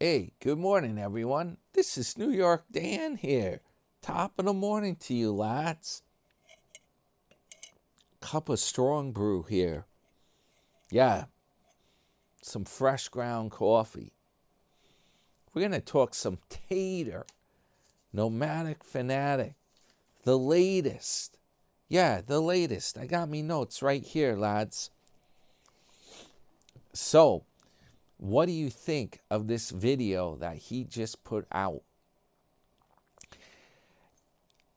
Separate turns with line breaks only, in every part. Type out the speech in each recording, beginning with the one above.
Hey, good morning, everyone. This is New York Dan here. Top of the morning to you, lads. Cup of strong brew here. Yeah, some fresh ground coffee. We're going to talk some Tater, Nomadic, Fanatic, the latest. Yeah, the latest. I got me notes right here, lads. So, what do you think of this video that he just put out?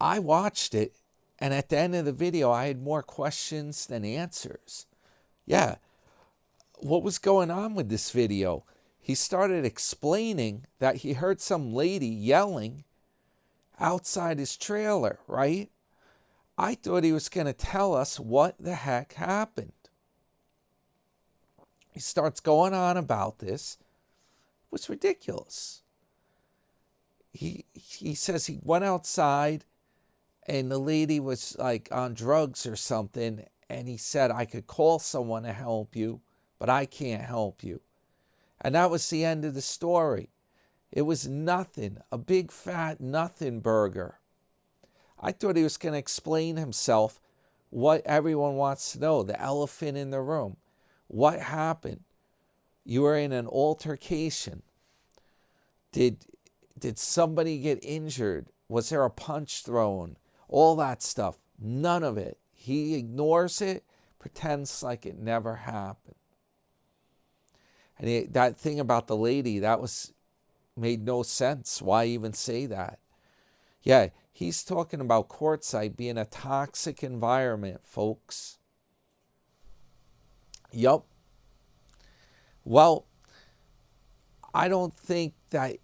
I watched it, and at the end of the video, I had more questions than answers. Yeah, what was going on with this video? He started explaining that he heard some lady yelling outside his trailer, right? I thought he was going to tell us what the heck happened. He starts going on about this. It was ridiculous. He says he went outside and the lady was like on drugs or something, and he said, I could call someone to help you, but I can't help you. And that was the end of the story. It was nothing, a big fat nothing burger. I thought he was going to explain himself, what everyone wants to know, the elephant in the room. What happened? You were in an altercation. Did somebody get injured? Was there a punch thrown? All that stuff. None of it. He ignores it, pretends like it never happened. And that thing about the lady, that made no sense. Why even say that? Yeah, he's talking about Quartzsite being a toxic environment, folks. Yup. Well, I don't think that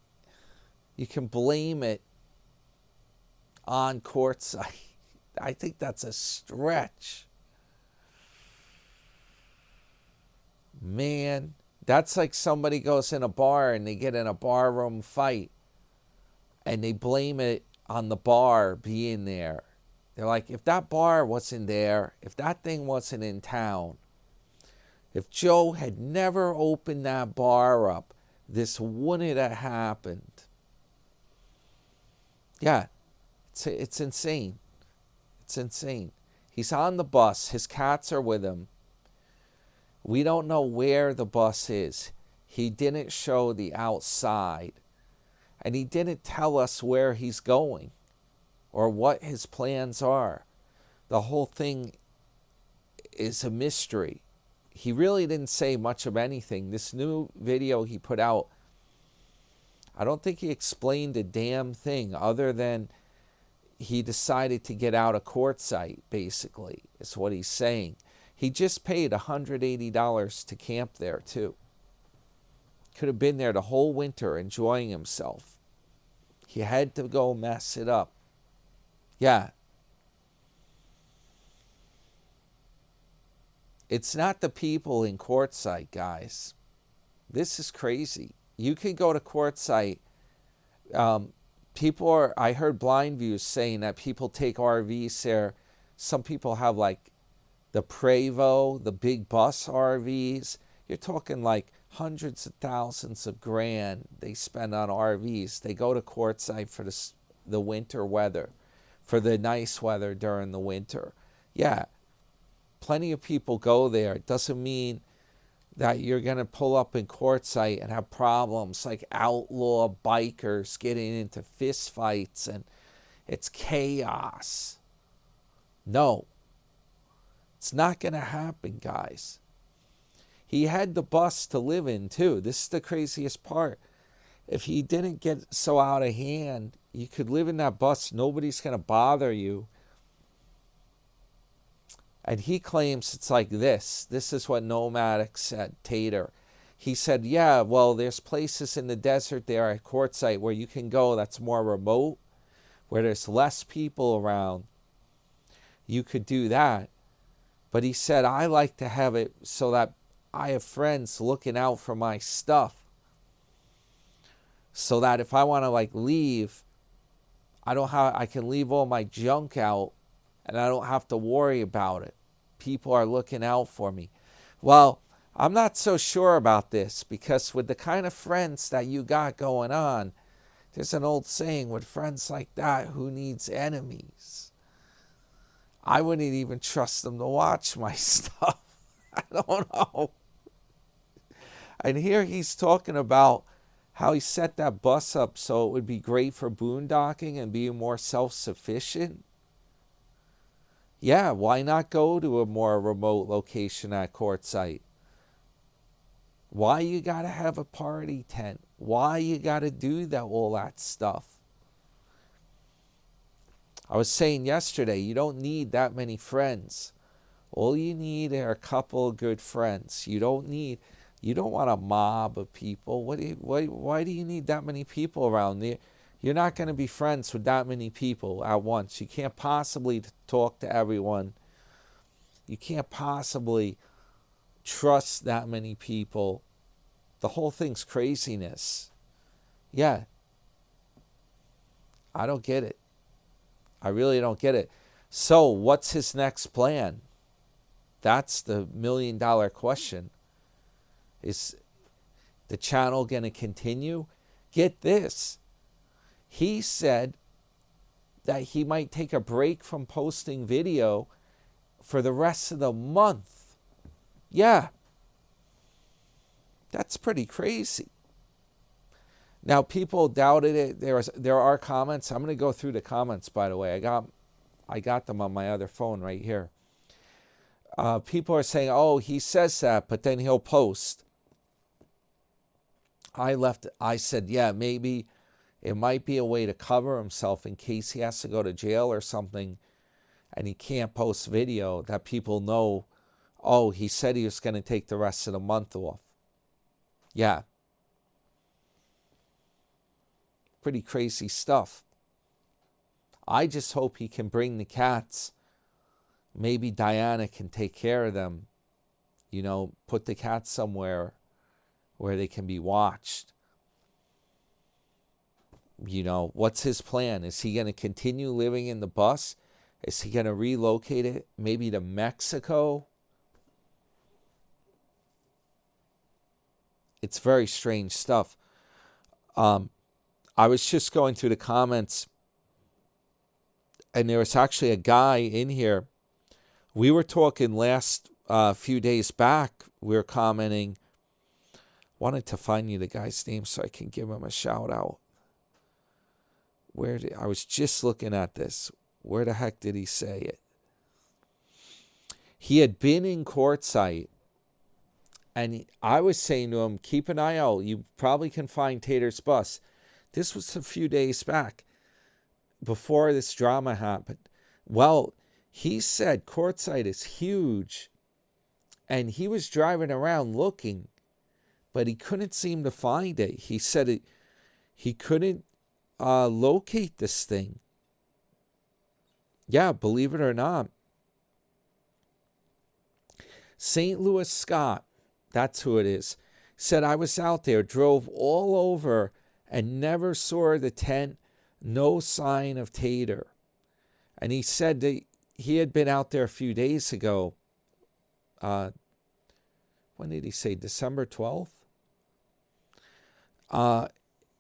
you can blame it on Quartzsite. I think that's a stretch. Man, that's like somebody goes in a bar and they get in a barroom fight and they blame it on the bar being there. They're like, if that bar wasn't there, if that thing wasn't in town, if Joe had never opened that bar up, this wouldn't have happened. Yeah, it's insane. It's insane. He's on the bus. His cats are with him. We don't know where the bus is. He didn't show the outside. And he didn't tell us where he's going or what his plans are. The whole thing is a mystery. He really didn't say much of anything. This new video he put out, I don't think he explained a damn thing other than he decided to get out of Quartzsite, basically, is what he's saying. He just paid $180 to camp there, too. Could have been there the whole winter enjoying himself. He had to go mess it up. Yeah. It's not the people in Quartzsite, guys. This is crazy. You can go to Quartzsite. I heard Blind Views saying that people take RVs there. Some people have like the Prevost, the big bus RVs. You're talking like hundreds of thousands of grand they spend on RVs. They go to Quartzsite for the winter weather, for the nice weather during the winter. Yeah, plenty of people go there. It doesn't mean that you're going to pull up in Quartzsite and have problems like outlaw bikers getting into fist fights and it's chaos. No, it's not going to happen, guys. He had the bus to live in, too. This is the craziest part. If he didn't get so out of hand, you could live in that bus. Nobody's going to bother you. And he claims it's like this. This is what Nomadic said, Tater. He said, yeah, well, there's places in the desert there at Quartzsite where you can go that's more remote, where there's less people around. You could do that. But he said, I like to have it so that I have friends looking out for my stuff. So that if I want to like leave, I can leave all my junk out and I don't have to worry about it. People are looking out for me. Well, I'm not so sure about this, because with the kind of friends that you got going on, there's an old saying, with friends like that, who needs enemies? I wouldn't even trust them to watch my stuff. I don't know. And here he's talking about how he set that bus up so it would be great for boondocking and being more self-sufficient. Yeah, why not go to a more remote location at Quartzsite? Why you gotta have a party tent? Why you gotta do that, all that stuff? I was saying yesterday, you don't need that many friends. All you need are a couple of good friends. You don't want a mob of people. Why do you need that many people around? You're not going to be friends with that many people at once. You can't possibly talk to everyone. You can't possibly trust that many people. The whole thing's craziness. Yeah. I don't get it. I really don't get it. So what's his next plan? That's the million-dollar question. Is the channel going to continue? Get this. He said that he might take a break from posting video for the rest of the month. Yeah. That's pretty crazy. Now, people doubted it. There are comments. I'm going to go through the comments, by the way. I got them on my other phone right here. People are saying, oh, he says that, but then he'll post. I said, yeah, maybe it might be a way to cover himself in case he has to go to jail or something and he can't post video, that people know, oh, he said he was going to take the rest of the month off. Yeah. Pretty crazy stuff. I just hope he can bring the cats. Maybe Diana can take care of them. You know, put the cats somewhere where they can be watched. You know, what's his plan? Is he going to continue living in the bus? Is he going to relocate it maybe to Mexico? It's very strange stuff. I was just going through the comments, and there was actually a guy in here. We were talking last few days back. We were commenting. Wanted to find you the guy's name so I can give him a shout out. I was just looking at this. Where the heck did he say it? He had been in Quartzsite, and I was saying to him, keep an eye out. You probably can find Tater's bus. This was a few days back, before this drama happened. Well, he said Quartzsite is huge, and he was driving around looking, but he couldn't seem to find it. He said he couldn't locate this thing. Yeah, believe it or not. St. Louis Scott, that's who it is, said, I was out there, drove all over, and never saw the tent, no sign of Tater. And he said that he had been out there a few days ago. When did he say? December 12th?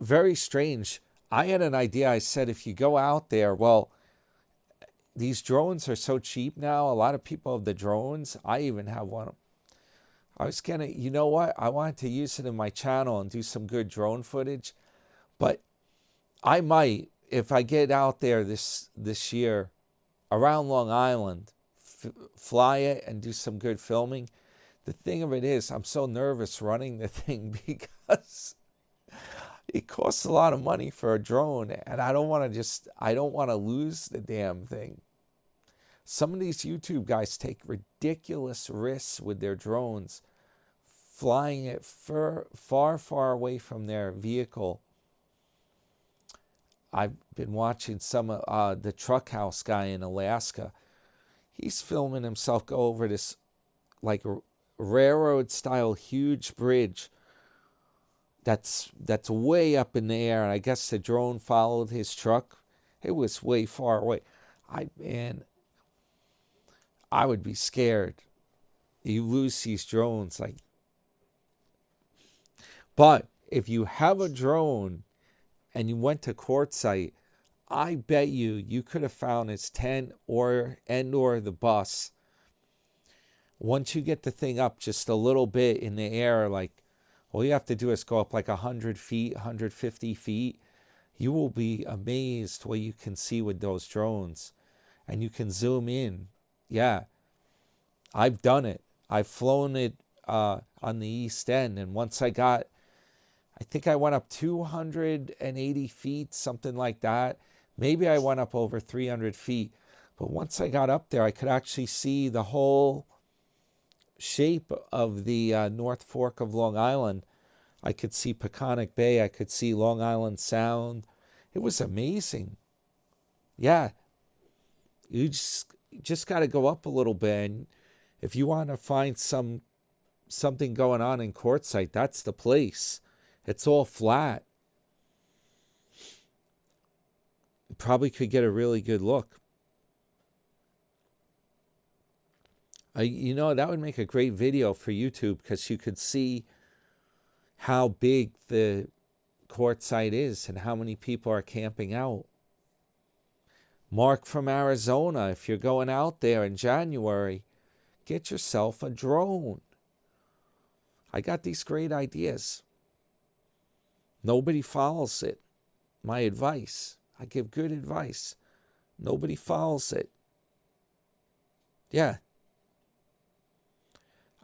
Very strange. I had an idea. I said, if you go out there, well, these drones are so cheap now. A lot of people have the drones. I even have one. I was going to, you know what? I wanted to use it in my channel and do some good drone footage. But I might, if I get out there this year around Long Island, fly it and do some good filming. The thing of it is, I'm so nervous running the thing because it costs a lot of money for a drone, and I don't want to lose the damn thing. Some of these YouTube guys take ridiculous risks with their drones, flying it far, far away from their vehicle. I've been watching some of the truck house guy in Alaska. He's filming himself go over this like railroad style huge bridge that's way up in the air, and I guess the drone followed his truck. It was way far away. I would be scared. You lose these drones, like But if you have a drone and you went to Quartzsite, I bet you could have found his tent or the bus. Once you get the thing up just a little bit in the air, like all you have to do is go up like 100 feet, 150 feet. You will be amazed what you can see with those drones. And you can zoom in. Yeah, I've done it. I've flown it on the East End. And once I think I went up 280 feet, something like that. Maybe I went up over 300 feet. But once I got up there, I could actually see the whole shape of the North Fork of Long Island. I could see Peconic Bay. I could see Long Island Sound. It was amazing. Yeah, you just got to go up a little bit. And if you want to find something going on in Quartzsite, that's the place. It's all flat. You probably could get a really good look. That would make a great video for YouTube because you could see how big the Quartzsite is and how many people are camping out. Mark from Arizona, if you're going out there in January, get yourself a drone. I got these great ideas. Nobody follows it. My advice. I give good advice. Nobody follows it. Yeah.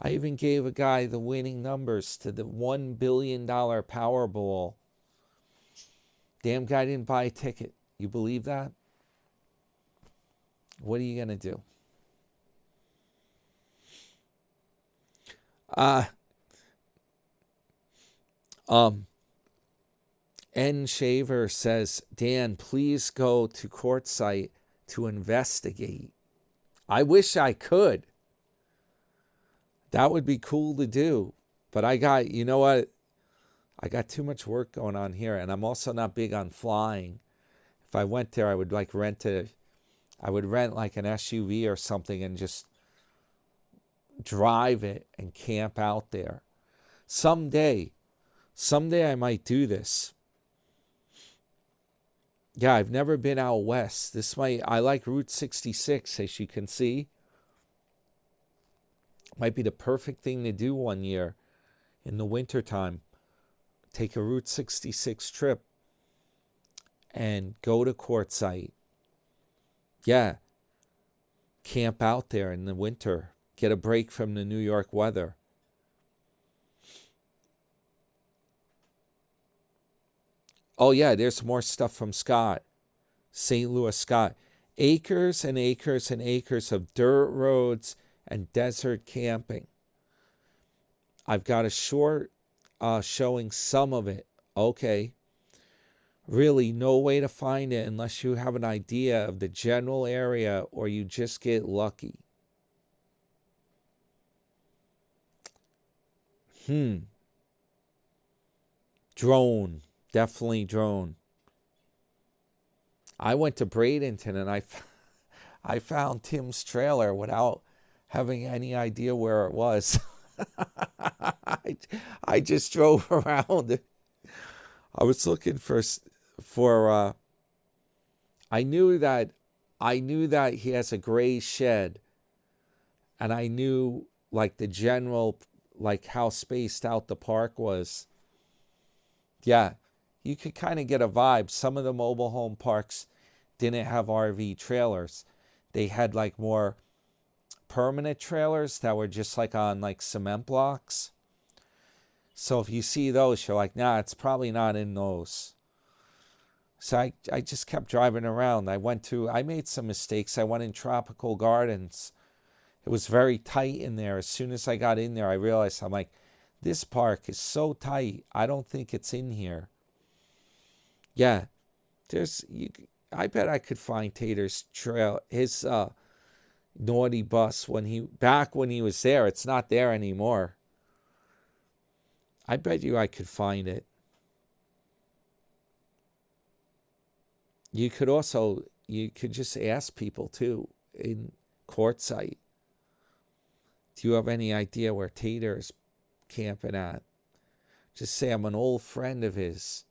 I even gave a guy the winning numbers to the $1 billion Powerball. Damn guy didn't buy a ticket. You believe that? What are you going to do? N Shaver says, Dan, please go to Quartzsite to investigate. I wish I could. That would be cool to do. But I got too much work going on here, and I'm also not big on flying. If I went there, I would rent like an SUV or something and just drive it and camp out there. Someday I might do this. Yeah, I've never been out west. I like Route 66, as you can see. Might be the perfect thing to do one year in the wintertime. Take a Route 66 trip and go to Quartzsite. Yeah, camp out there in the winter. Get a break from the New York weather. Oh, yeah, there's more stuff from Scott. St. Louis Scott. Acres and acres and acres of dirt roads and desert camping. I've got a short showing some of it. Okay. Really, no way to find it unless you have an idea of the general area or you just get lucky. Drone. Definitely drone. I went to Bradenton and I found Tim's trailer without having any idea where it was. I just drove around. I was looking for I knew that he has a gray shed, and I knew like the general, like how spaced out the park was. Yeah, you could kind of get a vibe. Some of the mobile home parks didn't have RV trailers. They had like more permanent trailers that were just like on like cement blocks. So if you see those, you're like, nah, it's probably not in those. So I just kept driving around. I made some mistakes. I went in Tropical Gardens. It was very tight in there. As soon as I got in there, I realized, I'm like, this park is so tight. I don't think it's in here. Yeah, I bet I could find Tater's trail, his naughty bus when he was there. It's not there anymore. I bet you I could find it. You could just ask people too in Quartzsite. Do you have any idea where Tater's camping at? Just say I'm an old friend of his.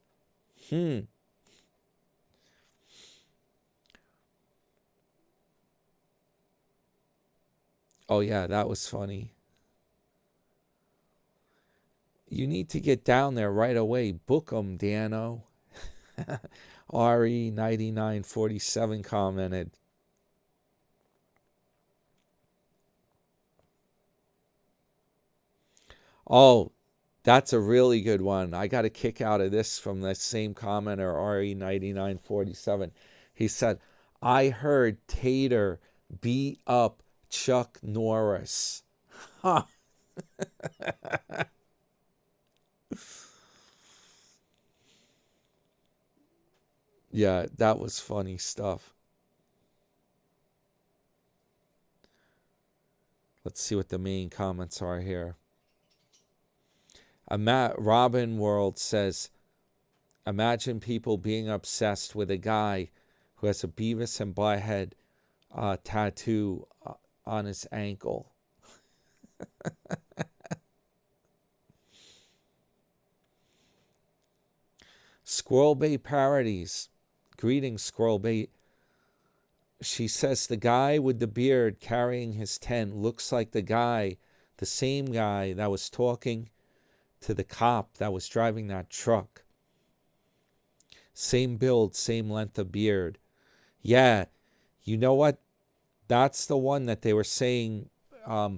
Oh yeah, that was funny. You need to get down there right away. Book 'em, Dano. RE9947 commented. Oh, that's a really good one. I got a kick out of this from the same commenter, RE9947. He said, I heard Tater beat up Chuck Norris. Huh. Yeah, that was funny stuff. Let's see what the main comments are here. Robin World says, imagine people being obsessed with a guy who has a Beavis and Butthead tattoo on his ankle. Squirrel Bait Parodies. Greetings, Squirrel Bait. She says the guy with the beard carrying his tent looks like the same guy that was talking to the cop that was driving that truck. Same build, same length of beard. Yeah, you know what? That's the one that they were saying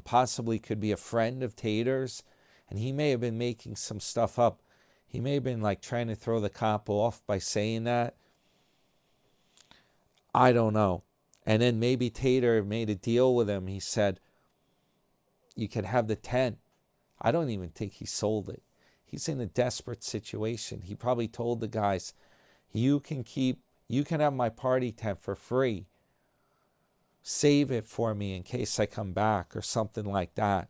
possibly could be a friend of Tater's, and he may have been making some stuff up. He may have been like trying to throw the cop off by saying that. I don't know. And then maybe Tater made a deal with him. He said, you can have the tent. I don't even think he sold it. He's in a desperate situation. He probably told the guys, you can have my party tent for free. Save it for me in case I come back or something like that.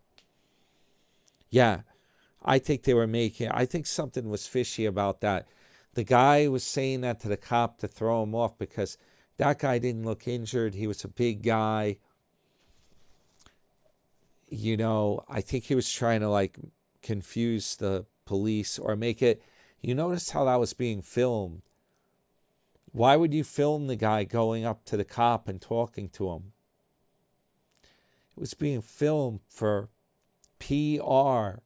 Yeah, I think something was fishy about that. The guy was saying that to the cop to throw him off because that guy didn't look injured. He was a big guy. You know, I think he was trying to like confuse the police or make it. You notice how that was being filmed. Why would you film the guy going up to the cop and talking to him? It was being filmed for PR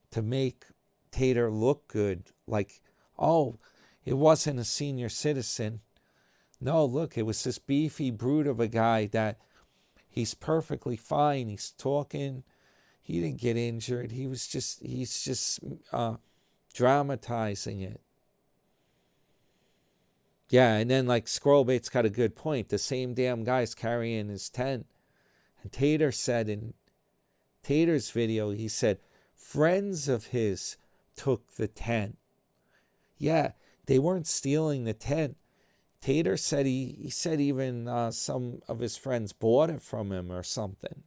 to make Tater look good. Like, oh, it wasn't a senior citizen. No, look, it was this beefy brute of a guy that he's perfectly fine. He's talking. He didn't get injured. He's just dramatizing it. Yeah, and then like Squirrelbait's got a good point. The same damn guy's carrying his tent. And Tater said in Tater's video, he said, friends of his took the tent. Yeah, they weren't stealing the tent. Tater said he said even some of his friends bought it from him or something.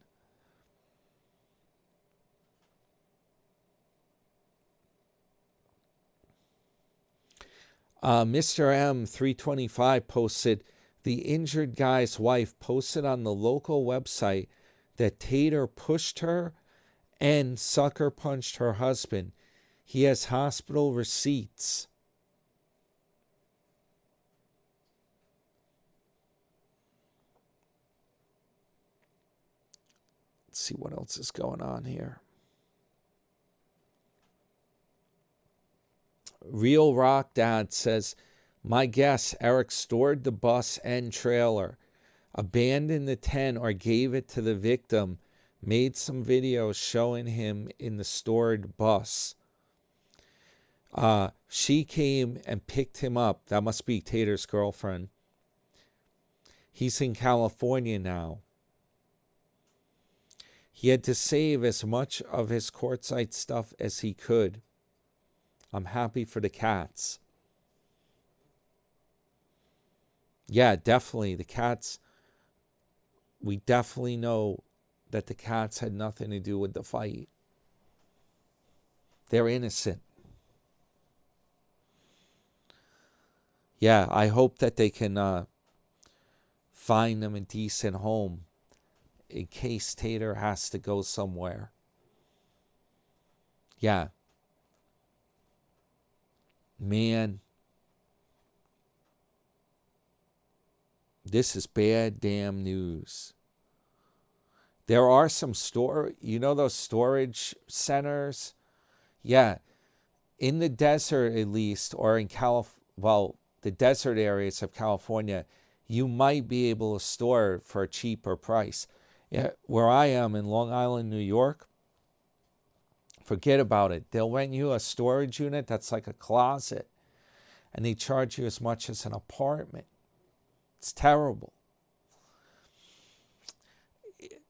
Mr. M325 posted, the injured guy's wife posted on the local website that Tater pushed her and sucker punched her husband. He has hospital receipts. Let's see what else is going on here. Real Rock Dad says, my guess, Eric stored the bus and trailer, abandoned the tent or gave it to the victim, made some videos showing him in the stored bus. She came and picked him up. That must be Tater's girlfriend. He's in California now. He had to save as much of his Quartzsite stuff as he could. I'm happy for the cats. Yeah, definitely. The cats, we definitely know that the cats had nothing to do with the fight. They're innocent. Yeah, I hope that they can find them a decent home in case Tater has to go somewhere. Yeah. Man, this is bad damn news. There are some those storage centers? Yeah, in the desert at least, or in the desert areas of California, you might be able to store for a cheaper price. Yeah, where I am in Long Island, New York, forget about it. They'll rent you a storage unit that's like a closet, and they charge you as much as an apartment. It's terrible.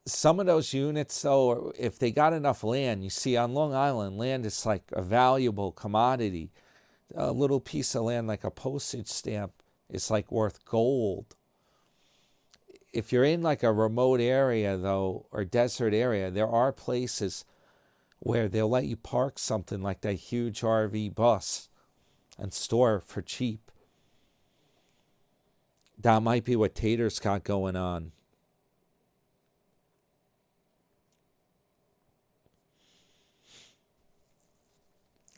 Some of those units, though, if they got enough land, you see, on Long Island, land is like a valuable commodity. A little piece of land like a postage stamp is like worth gold. If you're in like a remote area, though, or desert area, there are places where they'll let you park something like that huge RV bus and store for cheap. That might be what Tater's got going on.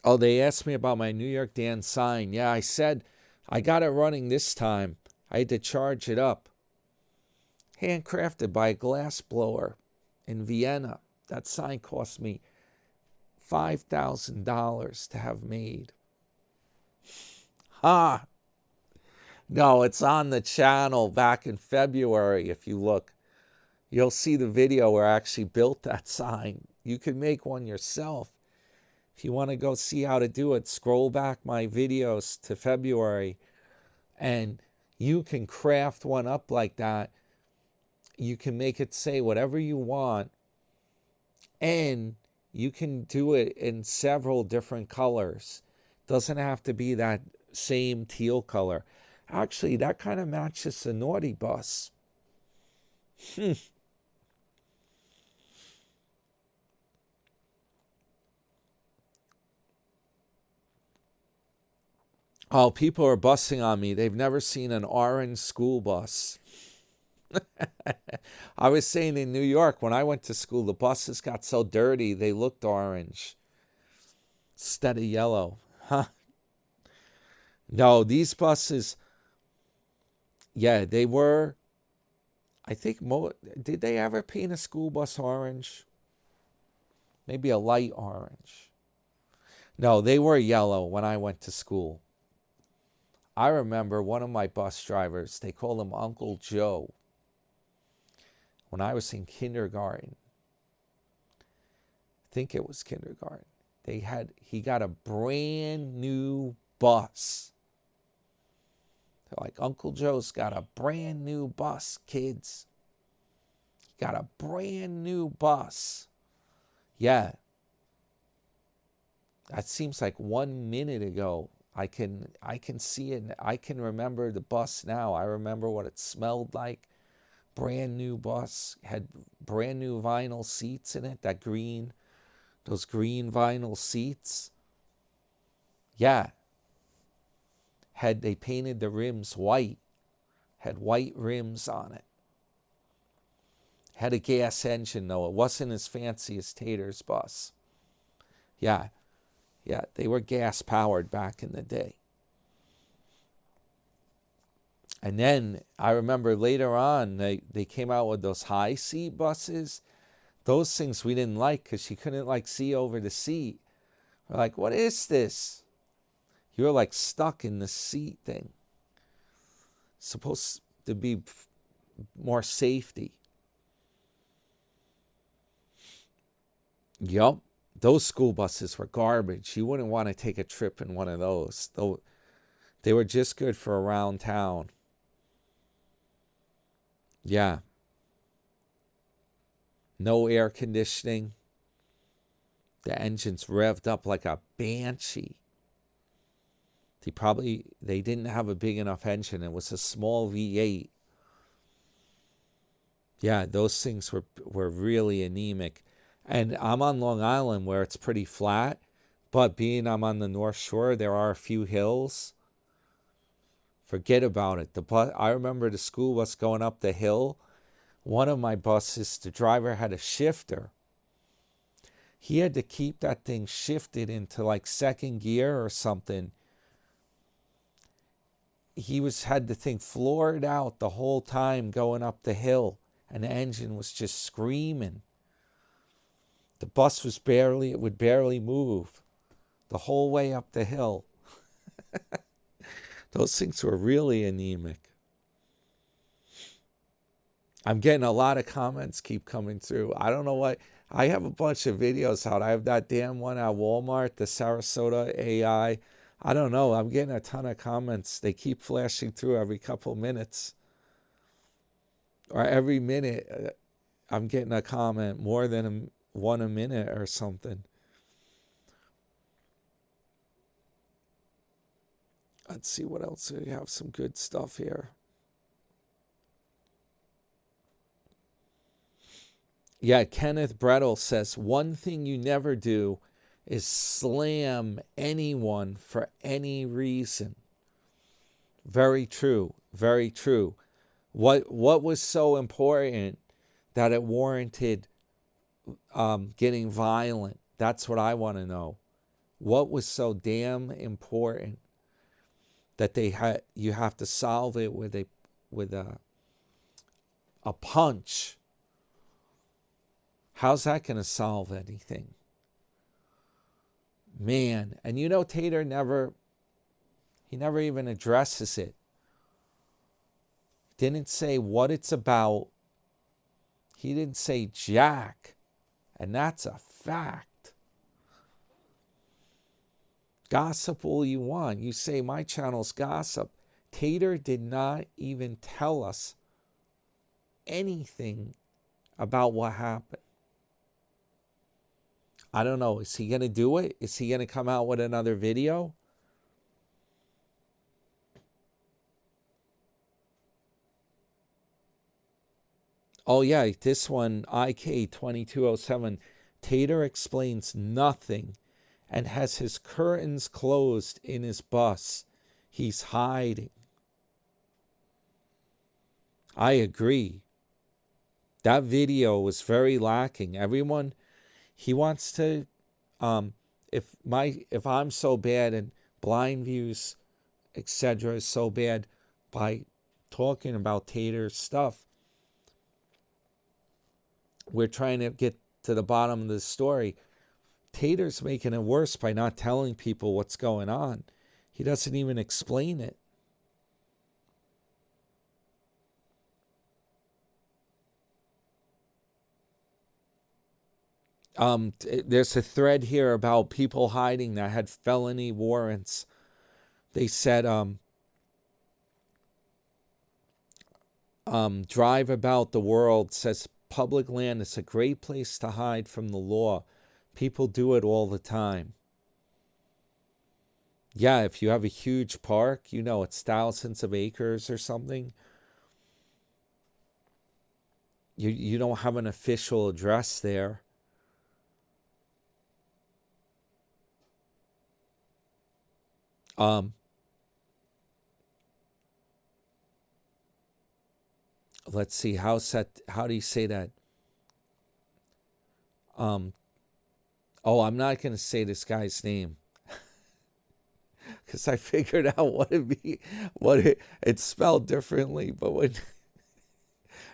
Oh, they asked me about my New York Dan sign. Yeah, I said I got it running this time. I had to charge it up. Handcrafted by a glass blower in Vienna. That sign cost me $5,000 to have made. No, it's on the channel back in February. If you look, you'll see the video where I actually built that sign. You can make one yourself. If you want to go see how to do it, scroll back my videos to February, and you can craft one up like that. You can make it say whatever you want, and you can do it in several different colors. Doesn't have to be that same teal color. Actually, that kind of matches the naughty bus. Oh, people are busting on me. They've never seen an orange school bus. I was saying in New York, when I went to school, the buses got so dirty, they looked orange instead of yellow. No, these buses, yeah, they were, I think, did they ever paint a school bus orange? Maybe a light orange. No, they were yellow when I went to school. I remember one of my bus drivers, they called him Uncle Joe. When I was in kindergarten, I think it was kindergarten, he got a brand new bus. They're like, Uncle Joe's got a brand new bus, kids. He got a brand new bus. Yeah. That seems like 1 minute ago. I can see it. I can remember the bus now. I remember what it smelled like. Brand new bus. Had brand new vinyl seats in it. Those green vinyl seats. Yeah. They painted the rims white. Had white rims on it. Had a gas engine though. It wasn't as fancy as Tater's bus. Yeah. Yeah, they were gas powered back in the day. And then I remember later on, they came out with those high seat buses. Those things we didn't like because you couldn't see over the seat. We're like, what is this? You're like stuck in the seat thing. Supposed to be more safety. Yup. Those school buses were garbage. You wouldn't want to take a trip in one of those. They were just good for around town. Yeah. No air conditioning. The engine's revved up like a banshee. They didn't have a big enough engine. It was a small V8. Yeah, those things were really anemic. And I'm on Long Island where it's pretty flat, but being I'm on the North Shore, there are a few hills. Forget about it. I remember the school bus going up the hill. One of my buses, the driver had a shifter. He had to keep that thing shifted into second gear or something he had the thing floored out the whole time going up the hill, and the engine was just screaming. The bus would barely move the whole way up the hill. Those things were really anemic. I'm getting a lot of comments keep coming through. I don't know why. I have a bunch of videos out. I have that damn one at Walmart, the Sarasota AI. I don't know. I'm getting a ton of comments. They keep flashing through every couple minutes. Or every minute, I'm getting a comment, more than one a minute or something. Let's see what else. We have some good stuff here. Yeah, Kenneth Brettel says, one thing you never do is slam anyone for any reason. Very true. Very true. What was so important that it warranted getting violent? That's what I want to know. What was so damn important that you have to solve it with a punch? How's that going to solve anything? Man, and you know, Tater never even addresses it. Didn't say what it's about. He didn't say jack. And that's a fact. Gossip all you want. You say my channel's gossip. Tater did not even tell us anything about what happened. I don't know. Is he going to do it? Is he going to come out with another video? Oh, yeah. This one, IK2207. Tater explains nothing and has his curtains closed in his bus. He's hiding. I agree. That video was very lacking. Everyone, he wants to, if I'm so bad and Blind Views, etc. is so bad by talking about Tater's stuff, we're trying to get to the bottom of the story. Tater's making it worse by not telling people what's going on. He doesn't even explain it. There's a thread here about people hiding that had felony warrants. They said, Drive About the World says public land is a great place to hide from the law. People do it all the time. Yeah, if you have a huge park, you know, it's thousands of acres or something. You don't have an official address there. Let's see, how do you say that? Oh, I'm not going to say this guy's name because I figured out what it's spelled differently. But when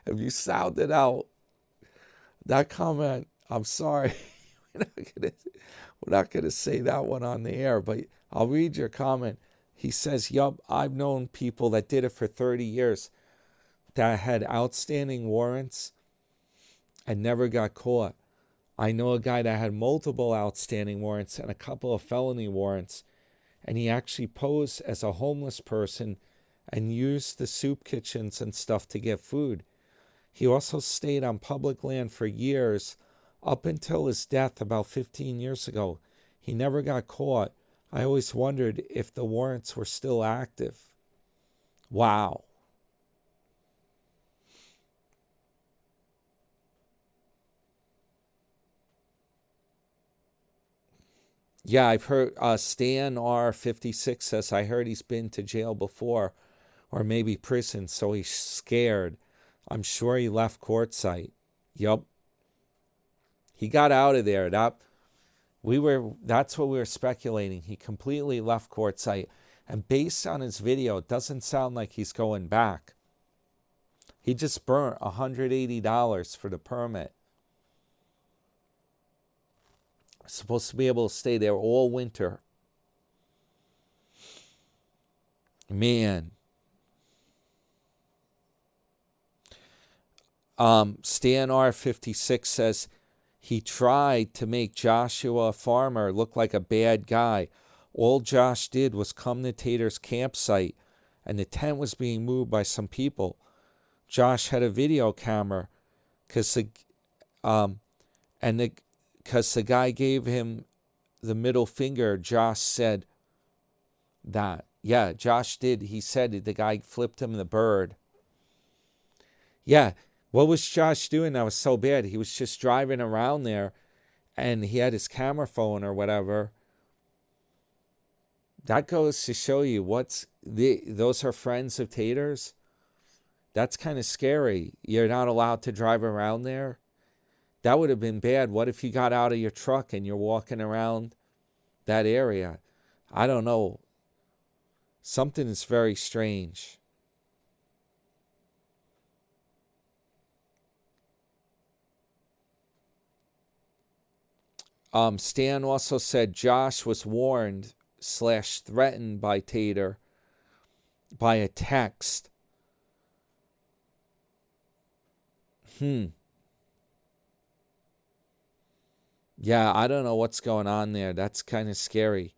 if you sound it out, that comment, I'm sorry, we're not gonna say that one on the air. But I'll read your comment. He says, "Yup, I've known people that did it for 30 years that had outstanding warrants and never got caught. I know a guy that had multiple outstanding warrants and a couple of felony warrants, and he actually posed as a homeless person and used the soup kitchens and stuff to get food. He also stayed on public land for years, up until his death about 15 years ago. He never got caught. I always wondered if the warrants were still active." Wow. Yeah, I've heard Stan R56 says, I heard he's been to jail before, or maybe prison, so he's scared. I'm sure he left Quartzsite. Yup. He got out of there. That's what we were speculating. He completely left Quartzsite. And based on his video, it doesn't sound like he's going back. He just burnt $180 for the permit. Supposed to be able to stay there all winter. Man. Stan R56 says he tried to make Joshua Farmer look like a bad guy. All Josh did was come to Tater's campsite, and the tent was being moved by some people. Josh had a video camera because the guy gave him the middle finger. Josh said that. Yeah, Josh did. He said the guy flipped him the bird. Yeah, what was Josh doing that was so bad? He was just driving around there, and he had his camera phone or whatever. That goes to show you those are friends of Tater's. That's kind of scary. You're not allowed to drive around there. That would have been bad. What if you got out of your truck and you're walking around that area? I don't know. Something is very strange. Stan also said Josh was warned / threatened by Tater by a text. Yeah, I don't know what's going on there. That's kind of scary.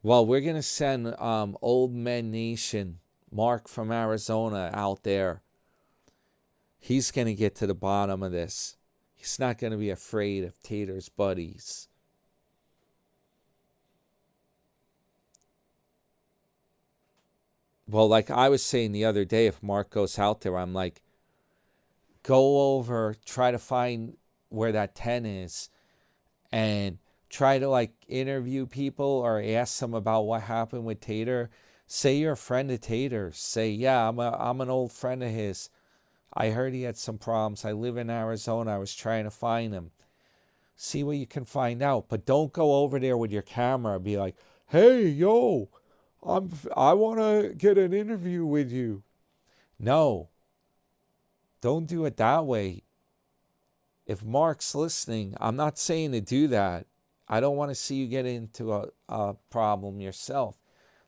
Well, we're going to send Old Men Nation, Mark from Arizona, out there. He's going to get to the bottom of this. He's not going to be afraid of Tater's buddies. Well, like I was saying the other day, if Mark goes out there, I'm like, go over, try to find where that tent is, and try to like interview people or ask them about what happened with Tater. Say you're a friend of Tater's. Say, yeah, I'm an old friend of his. I heard he had some problems. I live in Arizona. I was trying to find him. See what you can find out. But don't go over there with your camera and be like, hey, yo, I want to get an interview with you. No. Don't do it that way. If Mark's listening, I'm not saying to do that. I don't want to see you get into a problem yourself.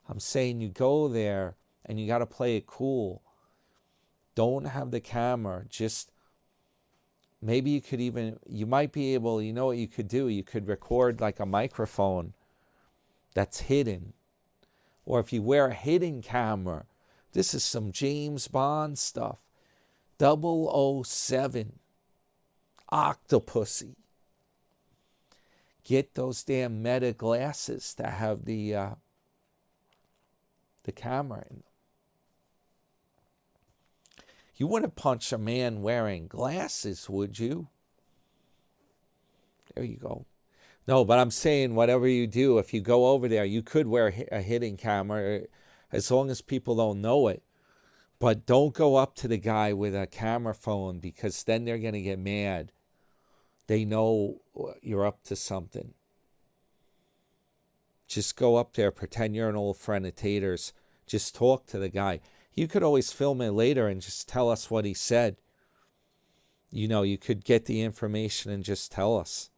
I'm saying you go there and you got to play it cool. Don't have the camera. Just maybe you might be able, you know what you could do? You could record like a microphone that's hidden. Or if you wear a hidden camera, this is some James Bond stuff. 007. Octopussy. Get those damn Meta glasses that have the camera in them. You wouldn't punch a man wearing glasses, would you? There you go. No, but I'm saying whatever you do, if you go over there, you could wear a hidden camera as long as people don't know it. But don't go up to the guy with a camera phone because then they're going to get mad. They know you're up to something. Just go up there, pretend you're an old friend of Tater's. Just talk to the guy. You could always film it later and just tell us what he said. You know, you could get the information and just tell us.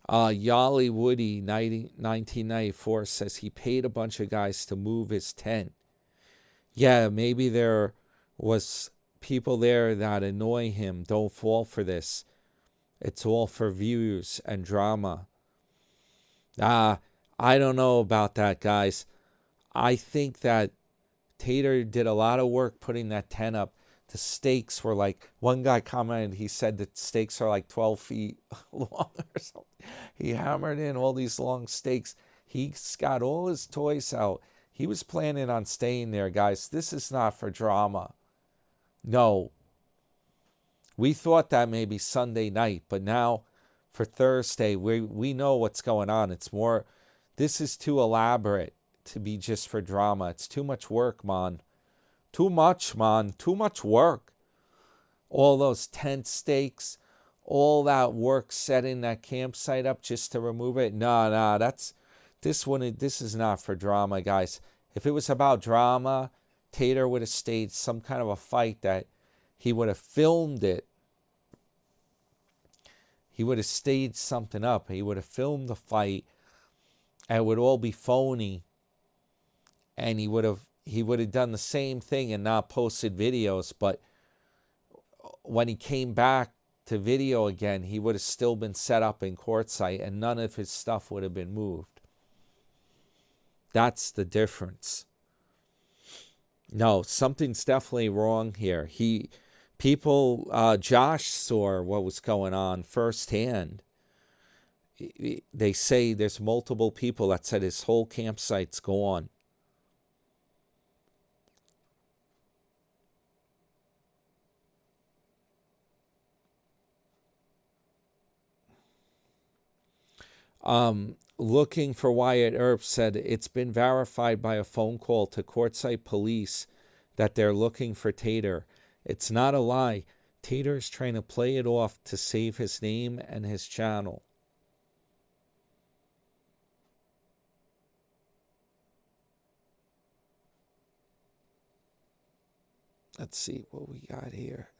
Yali Woody 1994 says he paid a bunch of guys to move his tent. Yeah, maybe there was people there that annoy him. Don't fall for this. It's all for views and drama. I don't know about that, guys. I think that Tater did a lot of work putting that tent up. The stakes were like, one guy commented, he said the stakes are like 12 feet long or something. He hammered in all these long stakes. He's got all his toys out. He was planning on staying there, guys. This is not for drama. No. We thought that maybe Sunday night, but now for Thursday, we know what's going on. It's more, this is too elaborate to be just for drama. It's too much work, man. Too much, man. Too much work. All those tent stakes, all that work setting that campsite up just to remove it. No, this is not for drama, guys. If it was about drama, Tater would have staged some kind of a fight that he would have filmed it. He would have staged something up. He would have filmed the fight, and it would all be phony. And he would have done the same thing and not posted videos. But when he came back to video again, he would have still been set up in Quartzsite, and none of his stuff would have been moved. That's the difference. No, something's definitely wrong here. Josh saw what was going on firsthand. They say there's multiple people that said his whole campsite's gone. Looking for Wyatt Earp said it's been verified by a phone call to Quartzsite police that they're looking for Tater. It's not a lie. Tater is trying to play it off to save his name and his channel. Let's see what we got here.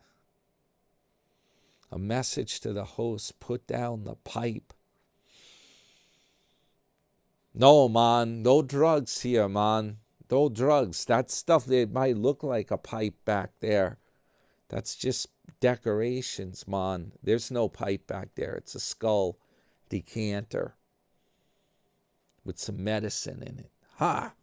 A message to the host, put down the pipe. No, man, no drugs here, man. No drugs. That stuff, that might look like a pipe back there. That's just decorations, man. There's no pipe back there. It's a skull decanter with some medicine in it. Ha!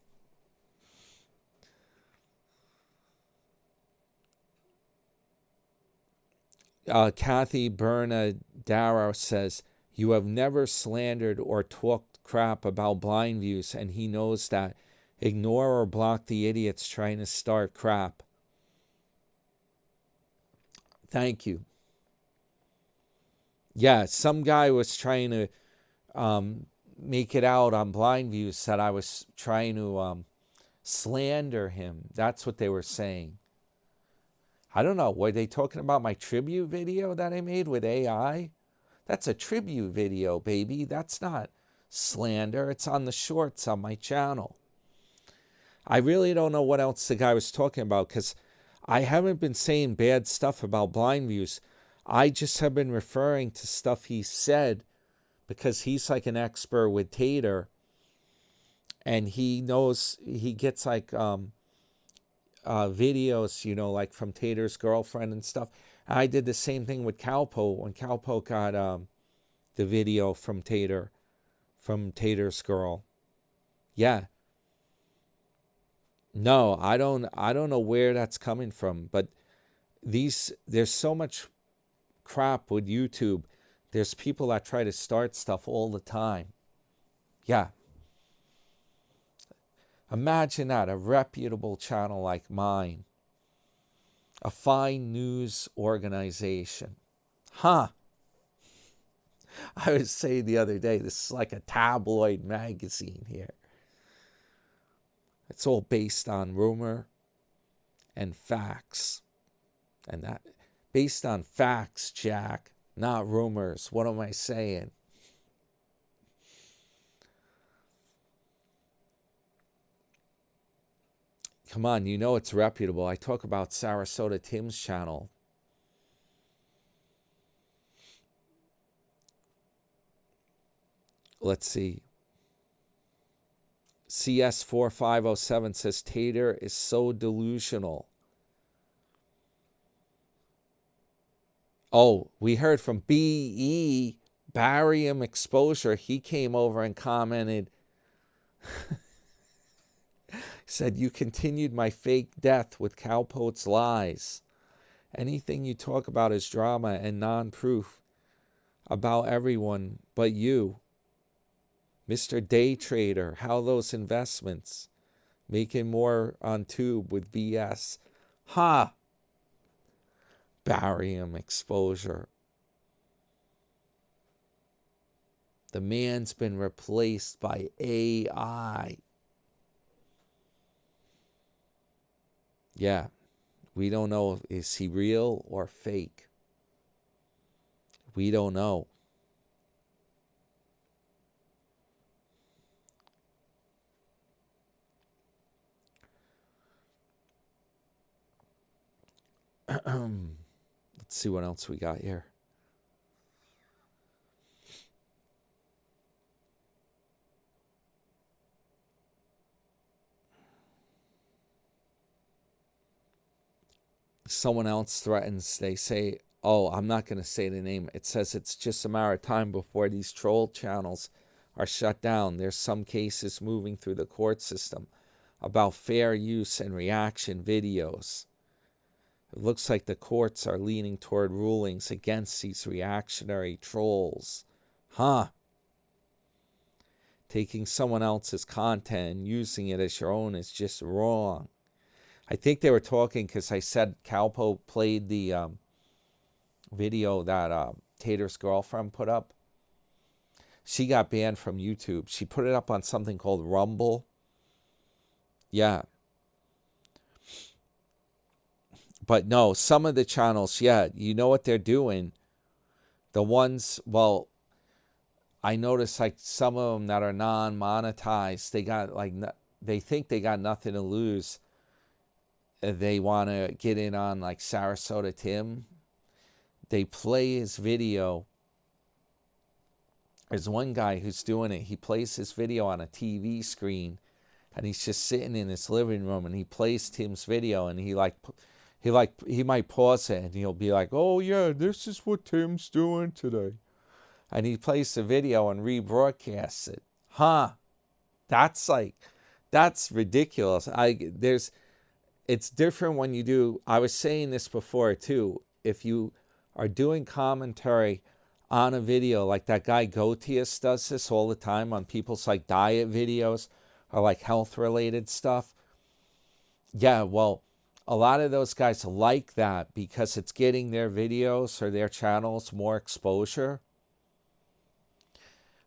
Kathy Bernadaro says, you have never slandered or talked crap about blind views, and he knows that. Ignore or block the idiots trying to start crap. Thank you. Yeah, some guy was trying to make it out on blind views that I was trying to slander him. That's what they were saying. I don't know. Were they talking about my tribute video that I made with AI? That's a tribute video, baby. That's not slander. It's on the shorts on my channel. I really don't know what else the guy was talking about, because I haven't been saying bad stuff about blind views. I just have been referring to stuff he said because he's like an expert with Tater, and he knows, he gets like videos, you know, like from Tater's girlfriend and stuff. I did the same thing with Calpo when Calpo got the video from Tater, from Tater's girl. Yeah. No, I don't know where that's coming from, but there's so much crap with YouTube. There's people that try to start stuff all the time. Yeah. Imagine that, a reputable channel like mine. A fine news organization. Huh. I was saying the other day, this is like a tabloid magazine here. It's all based on rumor and facts. And that, based on facts, Jack, not rumors. What am I saying? Come on, you know it's reputable. I talk about Sarasota Tim's channel. Let's see. CS4507 says Tater is so delusional. Oh, we heard from BE, barium exposure. He came over and commented. Said, you continued my fake death with Cowpote's lies. Anything you talk about is drama and non-proof about everyone but you. Mr. Day Trader, how those investments? Making more on tube with BS. Ha! Barium exposure. The man's been replaced by AI. Yeah, we don't know, is he real or fake? We don't know. Let's see what else we got here. Someone else threatens, they say, oh, I'm not going to say the name. It says it's just a matter of time before these troll channels are shut down. There's some cases moving through the court system about fair use and reaction videos. It looks like the courts are leaning toward rulings against these reactionary trolls. Huh. Taking someone else's content and using it as your own is just wrong. I think they were talking because I said Calpo played the video that Tater's girlfriend put up. She got banned from YouTube. She put it up on something called Rumble. Yeah. But no, some of the channels, yeah, you know what they're doing. The ones, well, I noticed like some of them that are non-monetized, they got like, they think they got nothing to lose. They want to get in on like Sarasota Tim. They play his video. There's one guy who's doing it. He plays his video on a TV screen, and he's just sitting in his living room, and he plays Tim's video, and he might pause it, and he'll be like, "Oh yeah, this is what Tim's doing today," and he plays the video and rebroadcasts it. Huh? That's ridiculous. It's different when you do. I was saying this before too. If you are doing commentary on a video, like that guy Gotius does this all the time on people's like diet videos or like health related stuff. Yeah, well, a lot of those guys like that because it's getting their videos or their channels more exposure.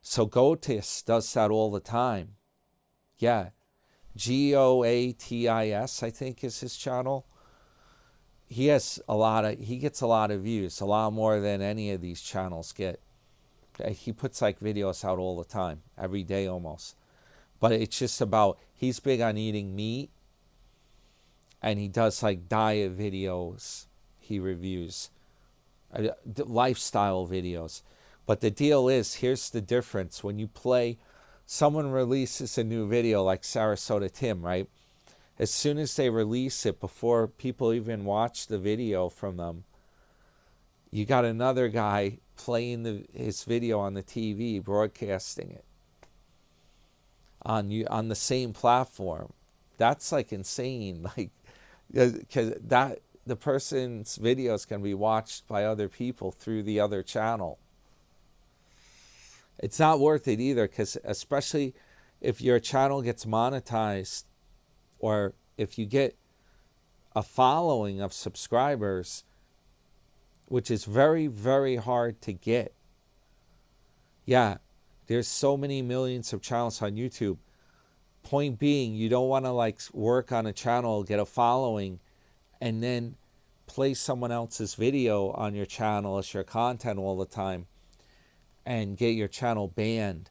So Gotius does that all the time. Yeah. Goatis, I think is his channel. He gets a lot of views, a lot more than any of these channels get. He puts like videos out all the time, every day almost. But it's just about, he's big on eating meat, and he does like diet videos. He reviews lifestyle videos. But the deal is, here's the difference. When you play, someone releases a new video like Sarasota Tim, right? As soon as they release it, before people even watch the video from them, you got another guy playing his video on the TV, broadcasting it on the same platform. That's like insane. Like, because the person's videos can be watched by other people through the other channel. It's not worth it either, because especially if your channel gets monetized, or if you get a following of subscribers, which is very, very hard to get. Yeah, there's so many millions of channels on YouTube. Point being, you don't want to like work on a channel, get a following, and then play someone else's video on your channel as your content all the time and get your channel banned,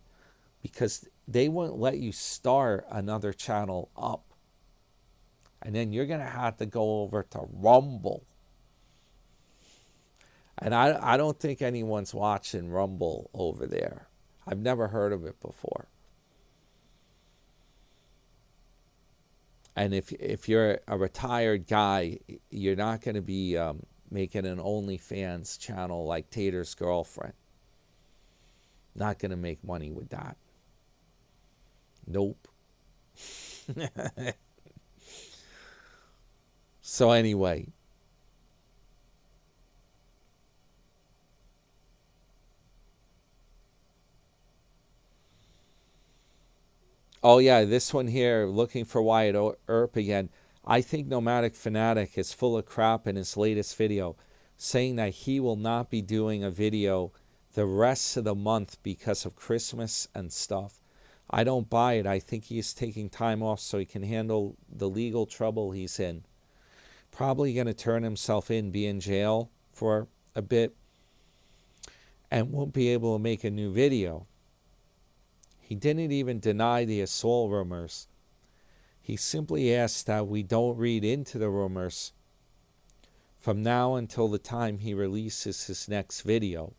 because they won't let you start another channel up. And then you're going to have to go over to Rumble. And I don't think anyone's watching Rumble over there. I've never heard of it before. And if you're a retired guy, you're not going to be making an OnlyFans channel like Tater's girlfriend. Not going to make money with that. Nope. So anyway. Oh yeah, this one here, looking for Wyatt Earp again. I think Nomadic Fanatic is full of crap in his latest video, saying that he will not be doing a video the rest of the month because of Christmas and stuff. I don't buy it. I think he's taking time off so he can handle the legal trouble he's in. Probably going to turn himself in, be in jail for a bit, and won't be able to make a new video. He didn't even deny the assault rumors. He simply asked that we don't read into the rumors from now until the time he releases his next video.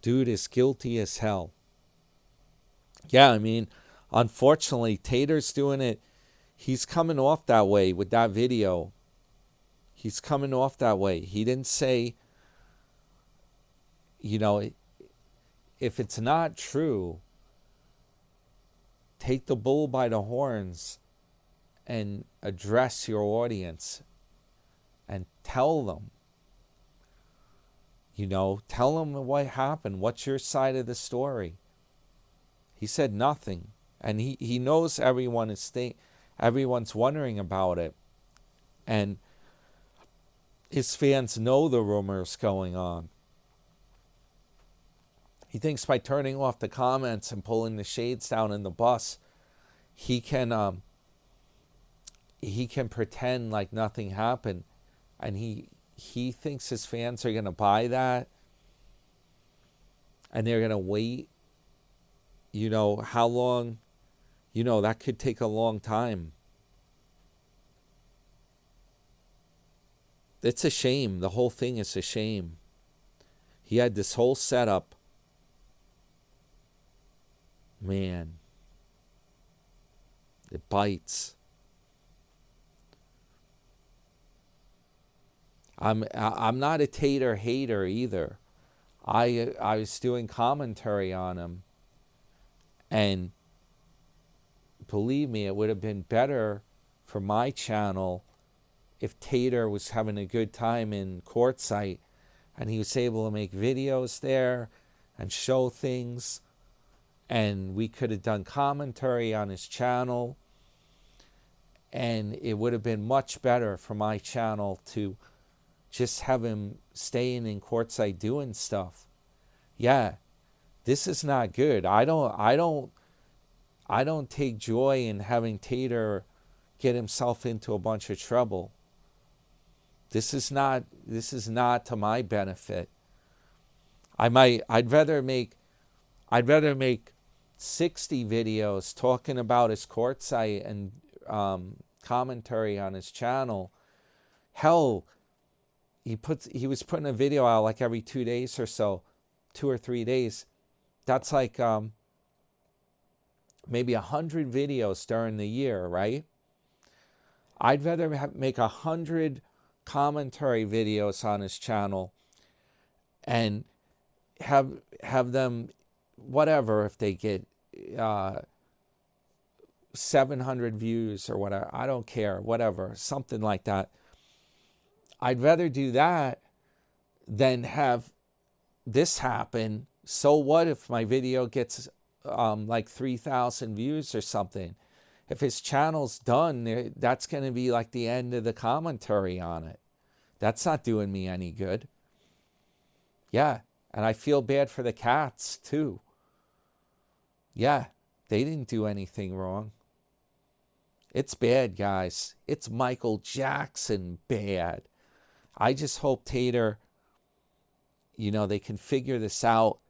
Dude is guilty as hell. Yeah, I mean, unfortunately, Tater's doing it. He's coming off that way with that video. He's coming off that way. He didn't say, you know, if it's not true, take the bull by the horns and address your audience and tell them. Tell them what happened. What's your side of the story? He said nothing. And he knows everyone's wondering about it. And his fans know the rumors going on. He thinks by turning off the comments and pulling the shades down in the bus, he can pretend like nothing happened. And he thinks his fans are going to buy that. And they're going to wait. How long? That could take a long time. It's a shame. The whole thing is a shame. He had this whole setup. Man. It bites. I'm not a Tater hater either. I was doing commentary on him. And believe me, it would have been better for my channel if Tater was having a good time in Quartzsite and he was able to make videos there and show things, and we could have done commentary on his channel, and it would have been much better for my channel to just have him staying in Quartzsite doing stuff. Yeah, this is not good. I don't take joy in having Tater get himself into a bunch of trouble. This is not to my benefit. I'd rather make 60 videos talking about his Quartzsite and commentary on his channel. Hell, he was putting a video out like every 2 days or so, 2 or 3 days. That's like maybe 100 videos during the year, right? I'd rather make 100 commentary videos on his channel and have them, whatever, if they get 700 views or whatever, I don't care, whatever, something like that. I'd rather do that than have this happen. So what if my video gets like 3,000 views or something? If his channel's done, that's going to be like the end of the commentary on it. That's not doing me any good. Yeah, and I feel bad for the cats too. Yeah, they didn't do anything wrong. It's bad, guys. It's Michael Jackson bad. I just hope Tater, they can figure this out,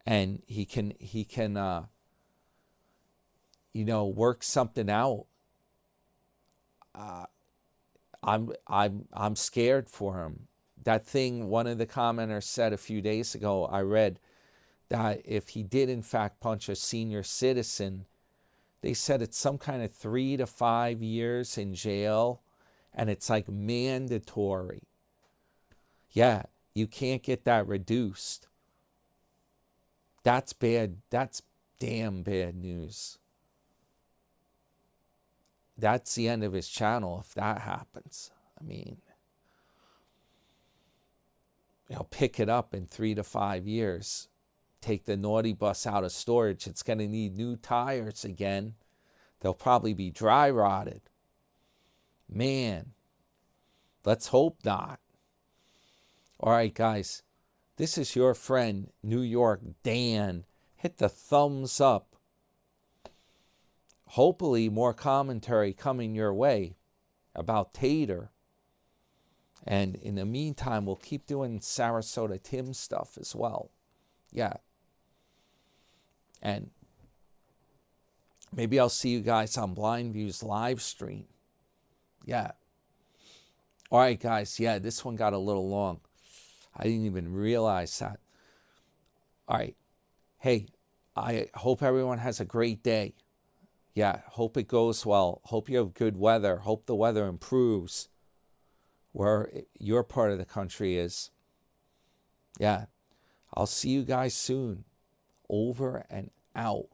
and he can work something out. I'm scared for him. That thing one of the commenters said a few days ago, I read that if he did in fact punch a senior citizen, they said it's some kind of 3 to 5 years in jail, and it's like mandatory. Yeah, you can't get that reduced. That's bad. That's damn bad news. That's the end of his channel if that happens. I mean, he'll pick it up in 3 to 5 years. Take the naughty bus out of storage. It's going to need new tires again. They'll probably be dry rotted. Man, let's hope not. All right, guys, this is your friend, New York Dan. Hit the thumbs up. Hopefully more commentary coming your way about Tater. And in the meantime, we'll keep doing Sarasota Tim stuff as well. Yeah. And maybe I'll see you guys on Blind View's live stream. Yeah. All right, guys. Yeah, this one got a little long. I didn't even realize that. All right. Hey, I hope everyone has a great day. Yeah, hope it goes well. Hope you have good weather. Hope the weather improves where your part of the country is. Yeah. I'll see you guys soon. Over and out.